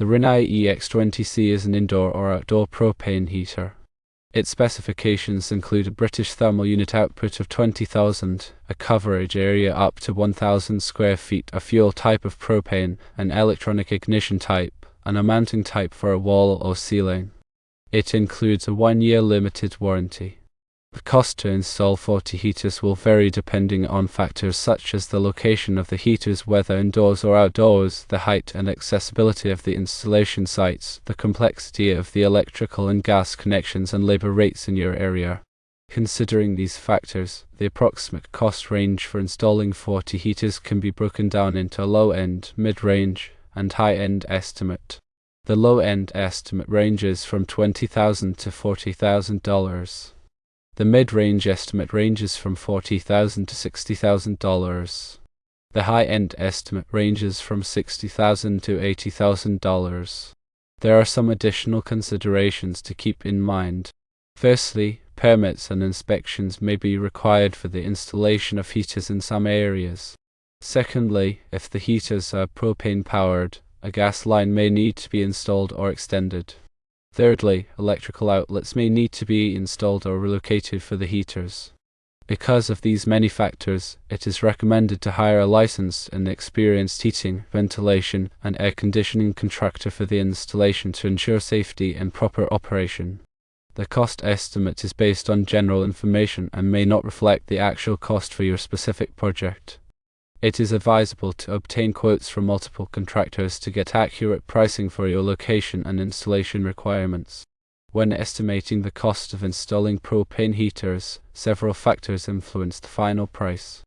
The Rinnai EX20C is an indoor or outdoor propane heater. Its specifications include a British thermal unit output of 20,000, a coverage area up to 1,000 square feet, a fuel type of propane, an electronic ignition type, and a mounting type for a wall or ceiling. It includes a 1-year limited warranty. The cost to install 40 heaters will vary depending on factors such as the location of the heaters, whether indoors or outdoors, the height and accessibility of the installation sites, the complexity of the electrical and gas connections, and labor rates in your area. Considering these factors, the approximate cost range for installing 40 heaters can be broken down into a low-end, mid-range, and high-end estimate. The low-end estimate ranges from $20,000 to $40,000. The mid-range estimate ranges from $40,000 to $60,000. The high-end estimate ranges from $60,000 to $80,000. There are some additional considerations to keep in mind. Firstly, permits and inspections may be required for the installation of heaters in some areas. Secondly, if the heaters are propane-powered, a gas line may need to be installed or extended. Thirdly, electrical outlets may need to be installed or relocated for the heaters. Because of these many factors, it is recommended to hire a licensed and experienced heating, ventilation, and air conditioning contractor for the installation to ensure safety and proper operation. The cost estimate is based on general information and may not reflect the actual cost for your specific project. It is advisable to obtain quotes from multiple contractors to get accurate pricing for your location and installation requirements. When estimating the cost of installing propane heaters, several factors influence the final price.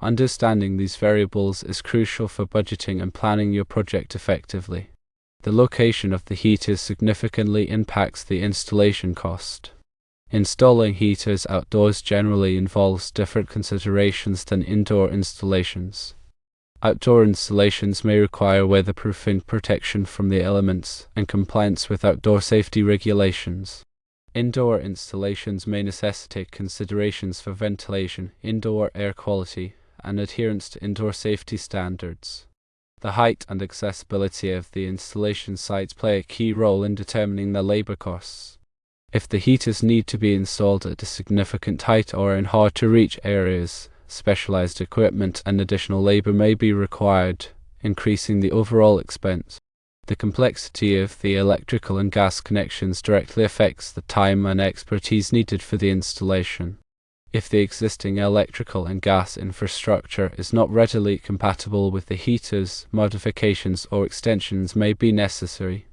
Understanding these variables is crucial for budgeting and planning your project effectively. The location of the heaters significantly impacts the installation cost. Installing heaters outdoors generally involves different considerations than indoor installations. Outdoor installations may require weatherproofing, protection from the elements, and compliance with outdoor safety regulations. Indoor installations may necessitate considerations for ventilation, indoor air quality, and adherence to indoor safety standards. The height and accessibility of the installation sites play a key role in determining the labor costs. If the heaters need to be installed at a significant height or in hard-to-reach areas, specialized equipment and additional labor may be required, increasing the overall expense. The complexity of the electrical and gas connections directly affects the time and expertise needed for the installation. If the existing electrical and gas infrastructure is not readily compatible with the heaters, modifications or extensions may be necessary.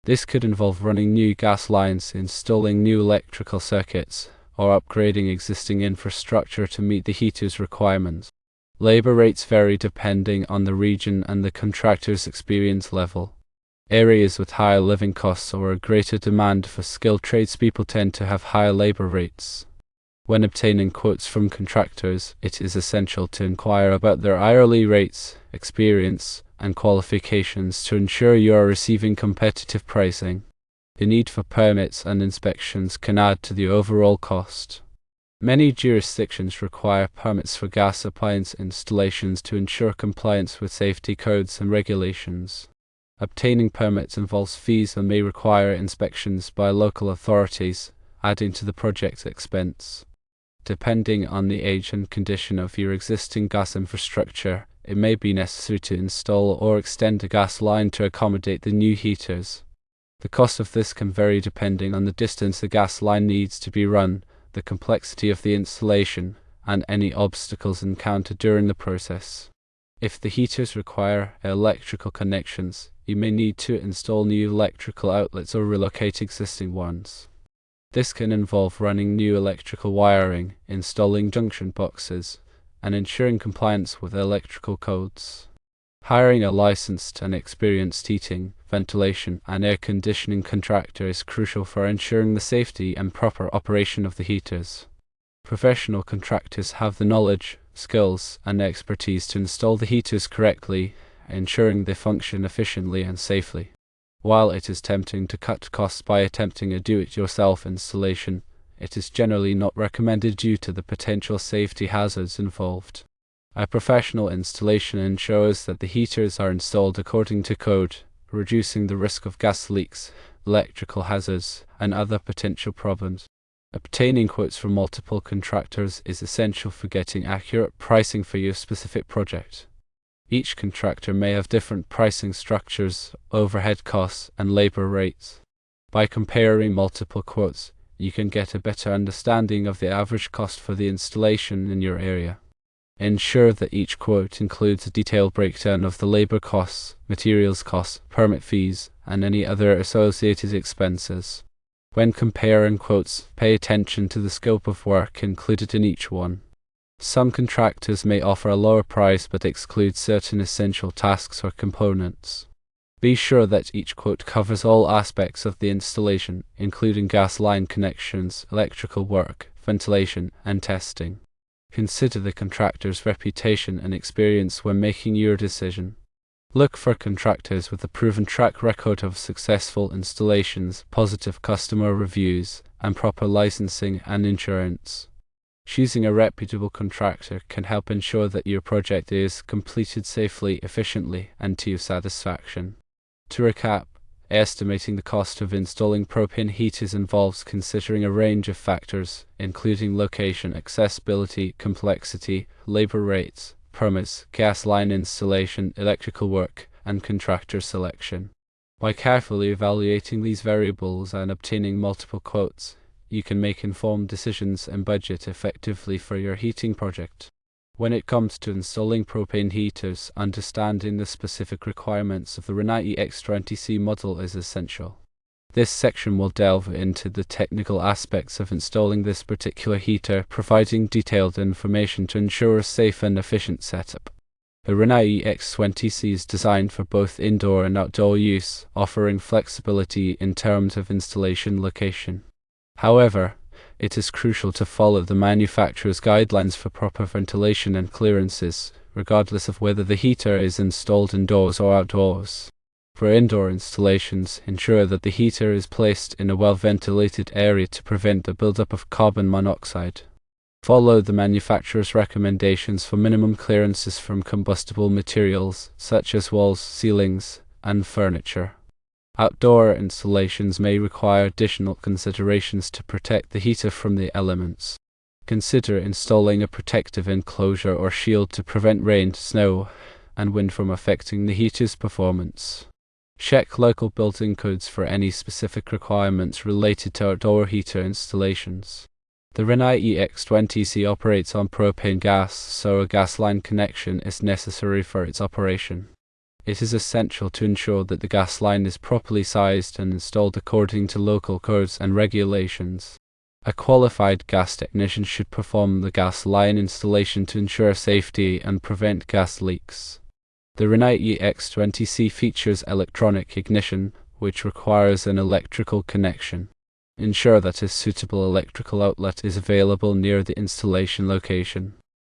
This could involve running new gas lines, installing new electrical circuits, or upgrading existing infrastructure to meet the heater's requirements. Labor rates vary depending on the region and the contractor's experience level. Areas with higher living costs or a greater demand for skilled tradespeople tend to have higher labor rates. When obtaining quotes from contractors, it is essential to inquire about their hourly rates, experience, and qualifications to ensure you are receiving competitive pricing. The need for permits and inspections can add to the overall cost. Many jurisdictions require permits for gas appliance installations to ensure compliance with safety codes and regulations. Obtaining permits involves fees and may require inspections by local authorities, adding to the project's expense. Depending on the age and condition of your existing gas infrastructure, it may be necessary to install or extend a gas line to accommodate the new heaters. The cost of this can vary depending on the distance the gas line needs to be run, the complexity of the installation, and any obstacles encountered during the process. If the heaters require electrical connections, you may need to install new electrical outlets or relocate existing ones. This can involve running new electrical wiring, installing junction boxes, and ensuring compliance with electrical codes. Hiring a licensed and experienced heating, ventilation, and air conditioning contractor is crucial for ensuring the safety and proper operation of the heaters. Professional contractors have the knowledge, skills, and expertise to install the heaters correctly, ensuring they function efficiently and safely. While it is tempting to cut costs by attempting a do-it-yourself installation, it is generally not recommended due to the potential safety hazards involved. A professional installation ensures that the heaters are installed according to code, reducing the risk of gas leaks, electrical hazards, and other potential problems. Obtaining quotes from multiple contractors is essential for getting accurate pricing for your specific project. Each contractor may have different pricing structures, overhead costs, and labor rates. By comparing multiple quotes, you can get a better understanding of the average cost for the installation in your area. Ensure that each quote includes a detailed breakdown of the labor costs, materials costs, permit fees, and any other associated expenses. When comparing quotes, pay attention to the scope of work included in each one. Some contractors may offer a lower price but exclude certain essential tasks or components. Be sure that each quote covers all aspects of the installation, including gas line connections, electrical work, ventilation, and testing. Consider the contractor's reputation and experience when making your decision. Look for contractors with a proven track record of successful installations, positive customer reviews, and proper licensing and insurance. Choosing a reputable contractor can help ensure that your project is completed safely, efficiently, and to your satisfaction. To recap, estimating the cost of installing propane heaters involves considering a range of factors, including location, accessibility, complexity, labor rates, permits, gas line installation, electrical work, and contractor selection. By carefully evaluating these variables and obtaining multiple quotes, you can make informed decisions and budget effectively for your heating project. When it comes to installing propane heaters, understanding the specific requirements of the Rinnai EX20C model is essential. This section will delve into the technical aspects of installing this particular heater, providing detailed information to ensure a safe and efficient setup. The Rinnai EX20C is designed for both indoor and outdoor use, offering flexibility in terms of installation location. However, it is crucial to follow the manufacturer's guidelines for proper ventilation and clearances, regardless of whether the heater is installed indoors or outdoors. For indoor installations, ensure that the heater is placed in a well-ventilated area to prevent the buildup of carbon monoxide. Follow the manufacturer's recommendations for minimum clearances from combustible materials, such as walls, ceilings, and furniture. Outdoor installations may require additional considerations to protect the heater from the elements. Consider installing a protective enclosure or shield to prevent rain, snow, and wind from affecting the heater's performance. Check local building codes for any specific requirements related to outdoor heater installations. The Rinnai EX20C operates on propane gas, so a gas line connection is necessary for its operation. It is essential to ensure that the gas line is properly sized and installed according to local codes and regulations. A qualified gas technician should perform the gas line installation to ensure safety and prevent gas leaks. The Rinnai EX20C features electronic ignition, which requires an electrical connection. Ensure that a suitable electrical outlet is available near the installation location.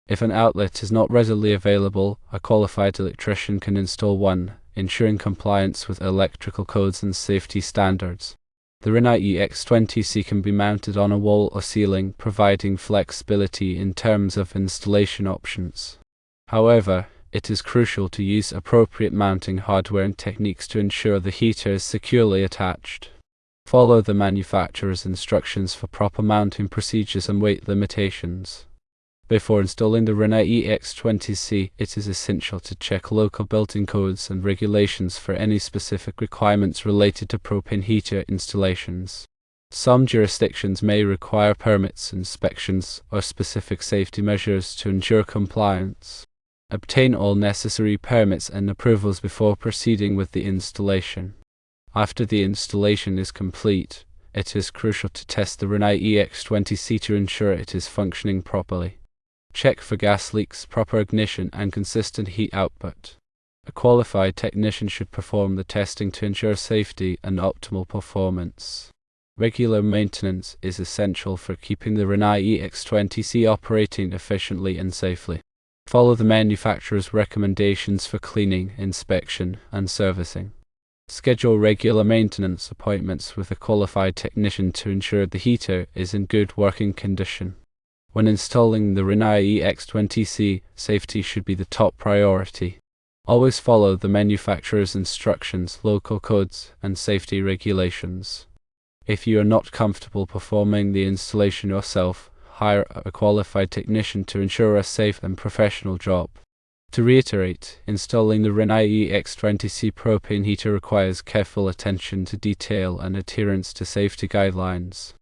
If an outlet is not readily available, a qualified electrician can install one, ensuring compliance with electrical codes and safety standards. The Rinnai EX20C can be mounted on a wall or ceiling, providing flexibility in terms of installation options. However, it is crucial to use appropriate mounting hardware and techniques to ensure the heater is securely attached. Follow the manufacturer's instructions for proper mounting procedures and weight limitations. Before installing the Rinnai EX20C, it is essential to check local building codes and regulations for any specific requirements related to propane heater installations. Some jurisdictions may require permits, inspections, or specific safety measures to ensure compliance. Obtain all necessary permits and approvals before proceeding with the installation. After the installation is complete, it is crucial to test the Rinnai EX20C to ensure it is functioning properly. Check for gas leaks, proper ignition, and consistent heat output. A qualified technician should perform the testing to ensure safety and optimal performance. Regular maintenance is essential for keeping the Rinnai EX20C operating efficiently and safely. Follow the manufacturer's recommendations for cleaning, inspection, and servicing. Schedule regular maintenance appointments with a qualified technician to ensure the heater is in good working condition. When installing the Rinnai EX20C, safety should be the top priority. Always follow the manufacturer's instructions, local codes, and safety regulations. If you are not comfortable performing the installation yourself, hire a qualified technician to ensure a safe and professional job. To reiterate, installing the Rinnai EX20C propane heater requires careful attention to detail and adherence to safety guidelines.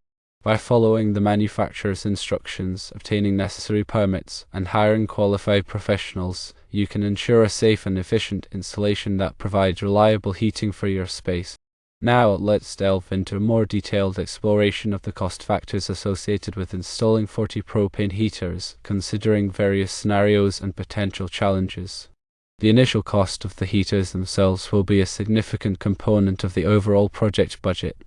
By following the manufacturer's instructions, obtaining necessary permits, and hiring qualified professionals, you can ensure a safe and efficient installation that provides reliable heating for your space. Now let's delve into a more detailed exploration of the cost factors associated with installing 40 propane heaters, considering various scenarios and potential challenges. The initial cost of the heaters themselves will be a significant component of the overall project budget.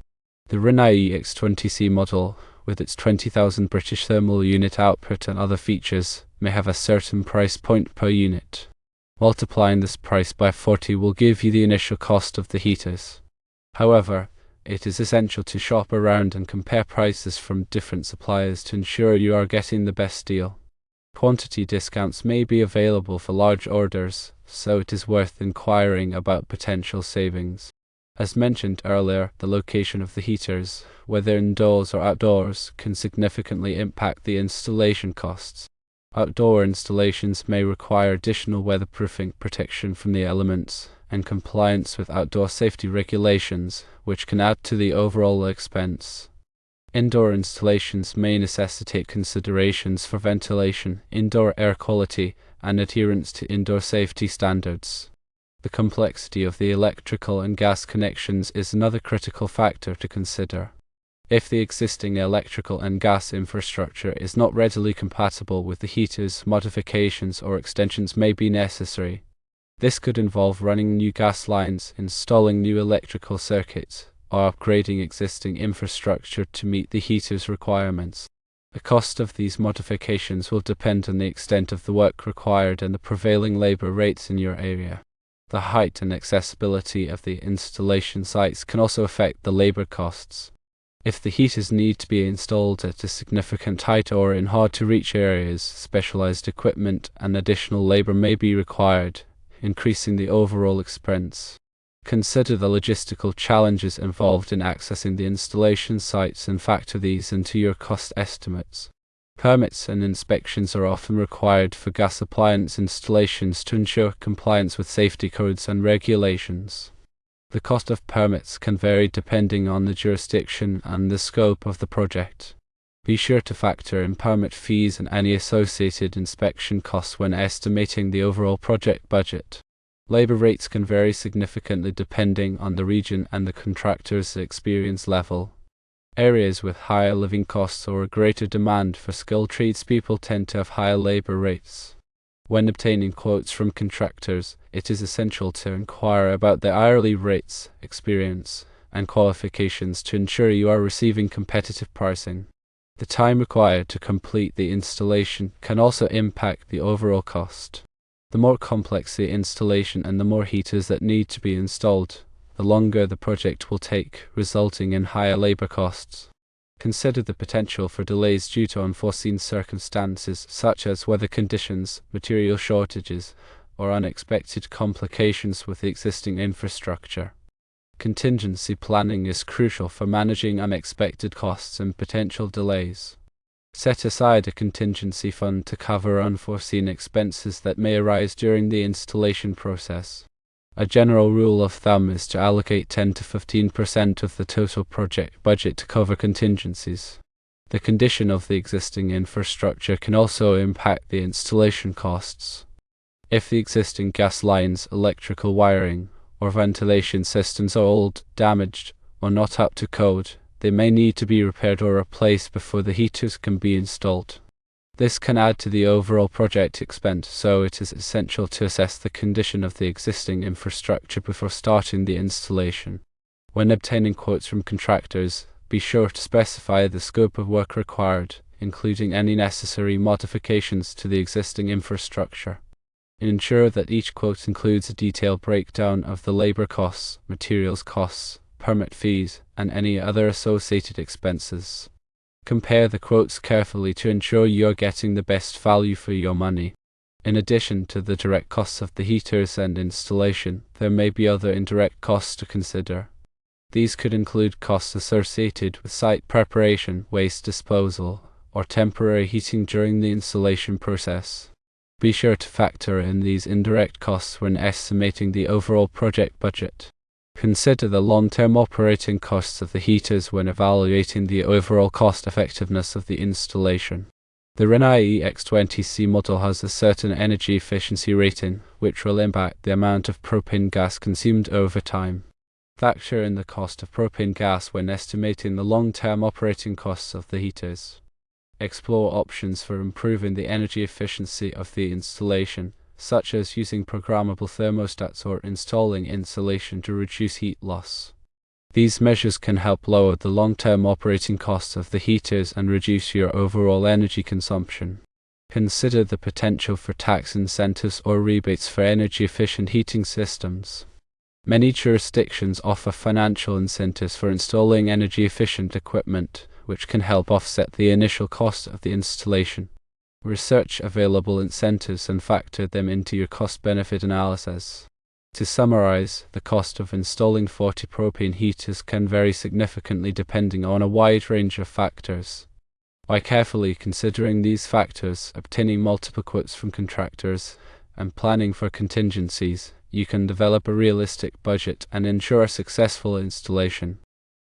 The Rinnai EX20C model, with its 20,000 British thermal unit output and other features, may have a certain price point per unit. Multiplying this price by 40 will give you the initial cost of the heaters. However, it is essential to shop around and compare prices from different suppliers to ensure you are getting the best deal. Quantity discounts may be available for large orders, so it is worth inquiring about potential savings. As mentioned earlier, the location of the heaters, whether indoors or outdoors, can significantly impact the installation costs. Outdoor installations may require additional weatherproofing protection from the elements and compliance with outdoor safety regulations, which can add to the overall expense. Indoor installations may necessitate considerations for ventilation, indoor air quality, and adherence to indoor safety standards. The complexity of the electrical and gas connections is another critical factor to consider. If the existing electrical and gas infrastructure is not readily compatible with the heaters, modifications or extensions may be necessary. This could involve running new gas lines, installing new electrical circuits, or upgrading existing infrastructure to meet the heater's requirements. The cost of these modifications will depend on the extent of the work required and the prevailing labor rates in your area. The height and accessibility of the installation sites can also affect the labor costs. If the heaters need to be installed at a significant height or in hard-to-reach areas, specialized equipment and additional labor may be required, increasing the overall expense. Consider the logistical challenges involved in accessing the installation sites and factor these into your cost estimates. Permits and inspections are often required for gas appliance installations to ensure compliance with safety codes and regulations. The cost of permits can vary depending on the jurisdiction and the scope of the project. Be sure to factor in permit fees and any associated inspection costs when estimating the overall project budget. Labor rates can vary significantly depending on the region and the contractor's experience level. Areas with higher living costs or a greater demand for skilled tradespeople tend to have higher labor rates. When obtaining quotes from contractors, it is essential to inquire about their hourly rates, experience, and qualifications to ensure you are receiving competitive pricing. The time required to complete the installation can also impact the overall cost. The more complex the installation and the more heaters that need to be installed, the longer the project will take, resulting in higher labor costs. Consider the potential for delays due to unforeseen circumstances such as weather conditions, material shortages, or unexpected complications with the existing infrastructure. Contingency planning is crucial for managing unexpected costs and potential delays. Set aside a contingency fund to cover unforeseen expenses that may arise during the installation process. A general rule of thumb is to allocate 10 to 15% of the total project budget to cover contingencies. The condition of the existing infrastructure can also impact the installation costs. If the existing gas lines, electrical wiring, or ventilation systems are old, damaged, or not up to code, they may need to be repaired or replaced before the heaters can be installed. This can add to the overall project expense, so it is essential to assess the condition of the existing infrastructure before starting the installation. When obtaining quotes from contractors, be sure to specify the scope of work required, including any necessary modifications to the existing infrastructure. Ensure that each quote includes a detailed breakdown of the labor costs, materials costs, permit fees, and any other associated expenses. Compare the quotes carefully to ensure you are getting the best value for your money. In addition to the direct costs of the heaters and installation, there may be other indirect costs to consider. These could include costs associated with site preparation, waste disposal, or temporary heating during the installation process. Be sure to factor in these indirect costs when estimating the overall project budget. Consider the long-term operating costs of the heaters when evaluating the overall cost-effectiveness of the installation. The Rinnai EX20C model has a certain energy efficiency rating, which will impact the amount of propane gas consumed over time. Factor in the cost of propane gas when estimating the long-term operating costs of the heaters. Explore options for improving the energy efficiency of the installation, such as using programmable thermostats or installing insulation to reduce heat loss. These measures can help lower the long-term operating costs of the heaters and reduce your overall energy consumption. Consider the potential for tax incentives or rebates for energy-efficient heating systems. Many jurisdictions offer financial incentives for installing energy-efficient equipment, which can help offset the initial cost of the installation. Research available incentives and factor them into your cost-benefit analysis. To summarize, the cost of installing 40 propane heaters can vary significantly depending on a wide range of factors. By carefully considering these factors, obtaining multiple quotes from contractors, and planning for contingencies, you can develop a realistic budget and ensure a successful installation.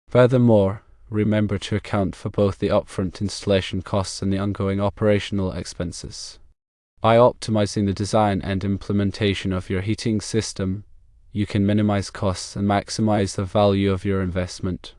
Furthermore, remember to account for both the upfront installation costs and the ongoing operational expenses. By optimizing the design and implementation of your heating system, you can minimize costs and maximize the value of your investment.